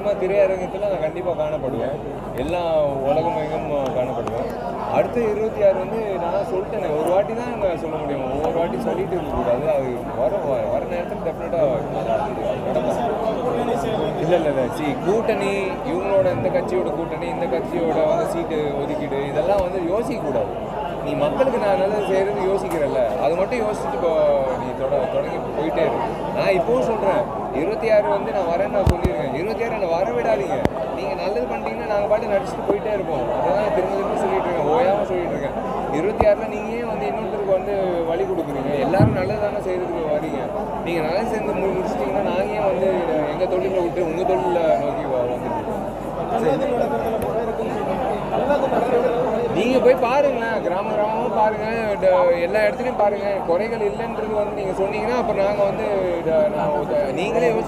Cinema திரையரங்கத்தில் நான் கண்டிப்பாக காணப்படுவேன், எல்லா உலகமெங்கும் காணப்படுவேன். அடுத்த 26 வந்து நான் சொல்லிட்டேன், ஒரு வாட்டி தான் நான் சொல்ல முடியும், ஒவ்வொரு வாட்டி சொல்லிட்டு இருக்கக்கூடாது. அது வர நேரத்தில் டெஃபினட்டாக இல்லை கூட்டணி, இவங்களோட இந்த கட்சியோட கூட்டணி, இந்த கட்சியோட வந்து சீட்டு ஒதுக்கீடு, இதெல்லாம் வந்து யோசிக்கக்கூடாது. நீ மக்களுக்கு நான் நல்லது செய்கிறது யோசிக்கிறல்ல, அது மட்டும் யோசிச்சுட்டு இப்போ நீ தொடங்கி போயிட்டே இருக்கு. நான் இப்போவும் சொல்கிறேன், 26 வந்து நான் வரேன்னு நான் சொல்லியிருக்கேன். 26 என்னை வர விடாதீங்க. நீங்கள் நல்லது பண்ணிட்டீங்கன்னா நாங்கள் பாட்டு நடிச்சுட்டு போயிட்டே இருப்போம். அதான் திரும்ப சொல்லிட்டு இருக்கேன், ஓயாமல் சொல்லிட்டு இருக்கேன். 26 நீங்கள் வந்து இன்னொருத்தருக்கு வந்து வழி கொடுக்குறீங்க. எல்லாரும் நல்லது தானே செய்கிறதுக்கு வரீங்க. நீங்கள் நல்லது சேர்ந்து முடிச்சிட்டிங்கன்னா நாங்கள் வந்து எங்கள் தொழிலை விட்டு உங்கள் தொழிலில் நோக்கி வந்துருக்கோம். நீங்கள் போய் பாருங்களேன், கிராமமாக பாருங்கள், எல்லா இடத்துலையும் பாருங்கள். குறைகள் இல்லைன்றது வந்து நீங்கள் சொன்னீங்கன்னா அப்புறம் நாங்கள் வந்து நீங்களே யோசிச்சு